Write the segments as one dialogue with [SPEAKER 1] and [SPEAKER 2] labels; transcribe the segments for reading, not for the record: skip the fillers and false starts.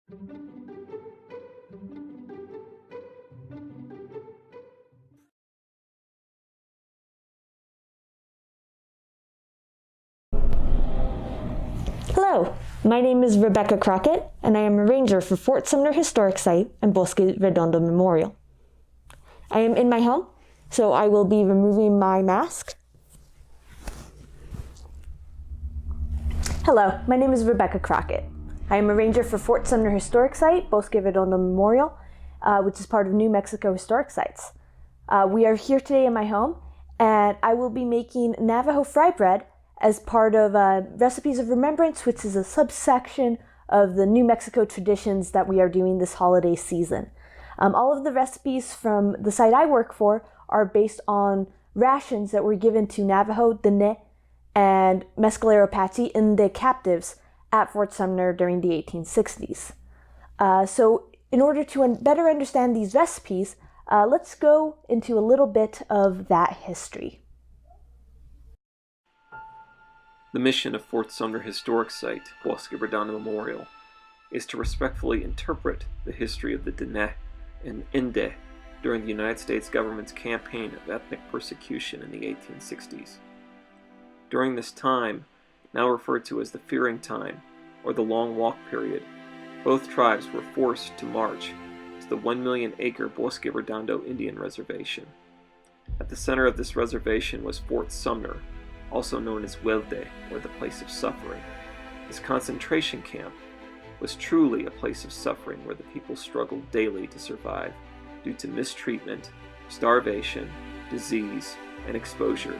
[SPEAKER 1] Hello, my name is Rebekha Crockett, and I am a ranger for Fort Sumner Historic Site and Bosque Redondo Memorial. I am in my home, so I will be removing my mask. Hello, my name is Rebekha Crockett. I am a ranger for Fort Sumner Historic Site, Bosque Redondo Memorial, which is part of New Mexico Historic Sites. We are here today in my home, and I will be making Navajo fry bread as part of Recipes of Remembrance, which is a subsection of the New Mexico traditions that we are doing this holiday season. All of the recipes from the site I work for are based on rations that were given to Navajo, Dene, and Mescalero Apache in the captives at Fort Sumner during the 1860s. So in order to better understand these recipes, let's go into a little bit of that history.
[SPEAKER 2] The mission of Fort Sumner Historic Site, Bosque Redondo Memorial, is to respectfully interpret the history of the Dene and Inde during the United States government's campaign of ethnic persecution in the 1860s. During this time, now referred to as the Fearing Time, or the Long Walk Period, both tribes were forced to march to the 1 million acre Bosque Redondo Indian Reservation. At the center of this reservation was Fort Sumner, also known as Huelde, or the place of suffering. This concentration camp was truly a place of suffering where the people struggled daily to survive due to mistreatment, starvation, disease, and exposure.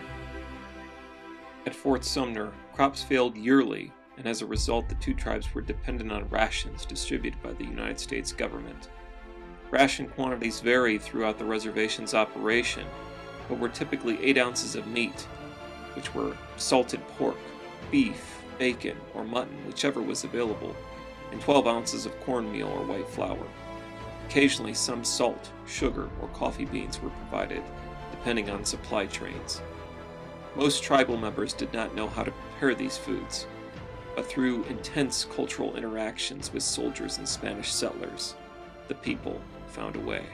[SPEAKER 2] At Fort Sumner, crops failed yearly, and as a result, the two tribes were dependent on rations distributed by the United States government. Ration quantities varied throughout the reservation's operation, but were typically 8 ounces of meat, which were salted pork, beef, bacon, or mutton, whichever was available, and 12 ounces of cornmeal or white flour. Occasionally, some salt, sugar, or coffee beans were provided, depending on supply trains. Most tribal members did not know how to prepare these foods, but through intense cultural interactions with soldiers and Spanish settlers, the people found a way.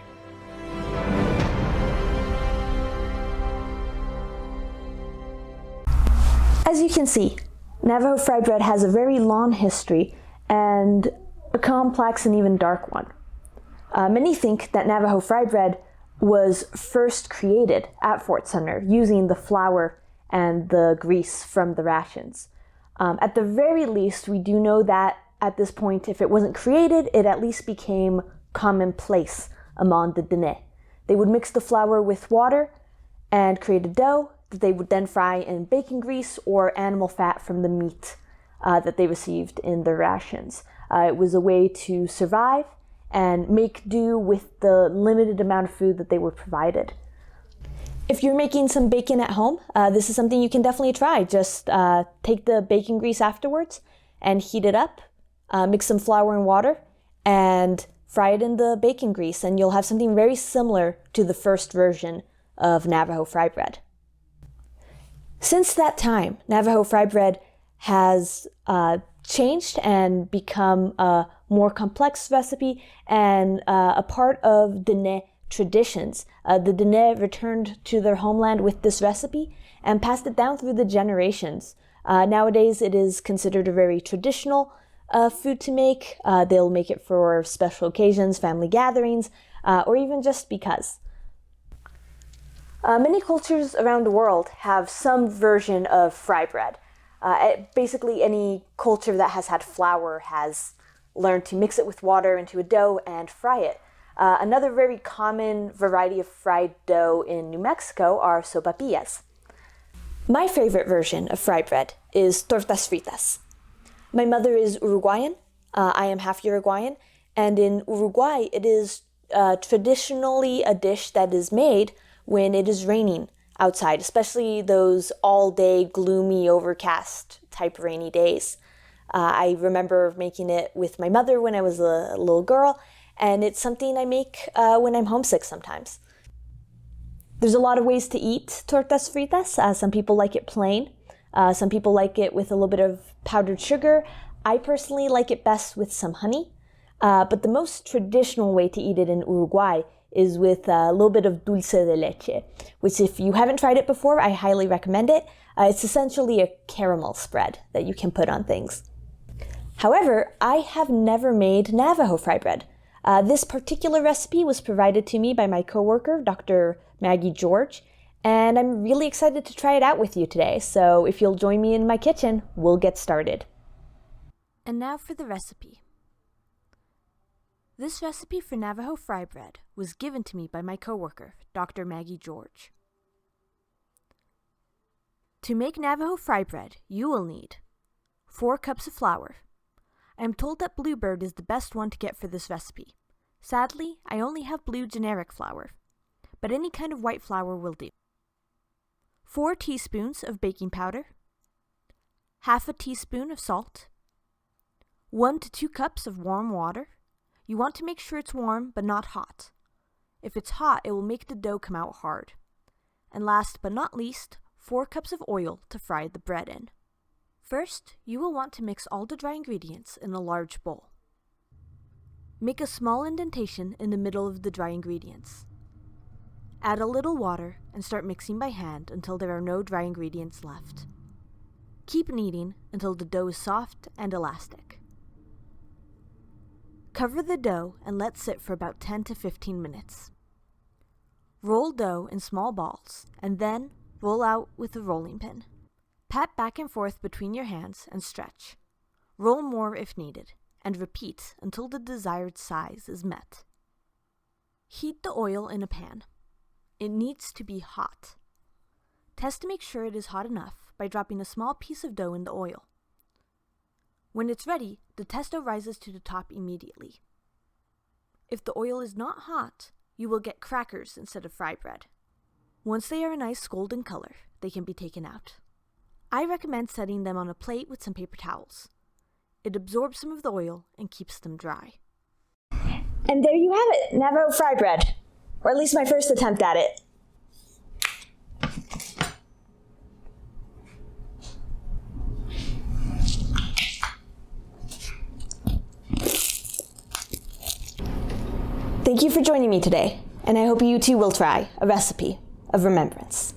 [SPEAKER 1] As you can see, Navajo fry bread has a very long history and a complex and even dark one. Many think that Navajo fry bread was first created at Fort Sumner using the flour and the grease from the rations. At the very least, we do know that at this point, if it wasn't created, it at least became commonplace among the Dene. They would mix the flour with water and create a dough that they would then fry in bacon grease or animal fat from the meat that they received in their rations. It was a way to survive and make do with the limited amount of food that they were provided. If you're making some bacon at home, this is something you can definitely try. Just take the bacon grease afterwards and heat it up, mix some flour and water, and fry it in the bacon grease, and you'll have something very similar to the first version of Navajo fry bread. Since that time, Navajo fry bread has changed and become a more complex recipe and a part of Dene traditions. The Dene returned to their homeland with this recipe and passed it down through the generations. Nowadays, it is considered a very traditional food to make. They'll make it for special occasions, family gatherings, or even just because. Many cultures around the world have some version of fry bread. Basically, any culture that has had flour has learned to mix it with water into a dough and fry it. Another very common variety of fried dough in New Mexico are sopapillas. My favorite version of fry bread is tortas fritas. My mother is Uruguayan. I am half Uruguayan. And in Uruguay, it is traditionally a dish that is made when it is raining outside, especially those all-day gloomy, overcast type rainy days. I remember making it with my mother when I was a little girl, and it's something I make when I'm homesick sometimes. There's a lot of ways to eat tortas fritas. Some people like it plain. Some people like it with a little bit of powdered sugar. I personally like it best with some honey. But the most traditional way to eat it in Uruguay is with a little bit of dulce de leche, which if you haven't tried it before, I highly recommend it. It's essentially a caramel spread that you can put on things. However, I have never made Navajo fry bread. This particular recipe was provided to me by my coworker, Dr. Maggie George, and I'm really excited to try it out with you today. So if you'll join me in my kitchen, we'll get started. And now for the recipe. This recipe for Navajo fry bread was given to me by my coworker, Dr. Maggie George. To make Navajo fry bread, you will need 4 cups of flour. I am told that Bluebird is the best one to get for this recipe. Sadly, I only have blue generic flour, but any kind of white flour will do. 4 teaspoons of baking powder, half a teaspoon of salt, 1 to 2 cups of warm water. You want to make sure it's warm but not hot. If it's hot, it will make the dough come out hard. And last but not least, 4 cups of oil to fry the bread in. First, you will want to mix all the dry ingredients in a large bowl. Make a small indentation in the middle of the dry ingredients. Add a little water and start mixing by hand until there are no dry ingredients left. Keep kneading until the dough is soft and elastic. Cover the dough and let sit for about 10 to 15 minutes. Roll dough in small balls and then roll out with a rolling pin. Pat back and forth between your hands and stretch. Roll more if needed, and repeat until the desired size is met. Heat the oil in a pan. It needs to be hot. Test to make sure it is hot enough by dropping a small piece of dough in the oil. When it's ready, the test dough rises to the top immediately. If the oil is not hot, you will get crackers instead of fry bread. Once they are a nice golden color, they can be taken out. I recommend setting them on a plate with some paper towels. It absorbs some of the oil and keeps them dry. And there you have it, Navajo fry bread, or at least my first attempt at it. Thank you for joining me today, and I hope you too will try a recipe of remembrance.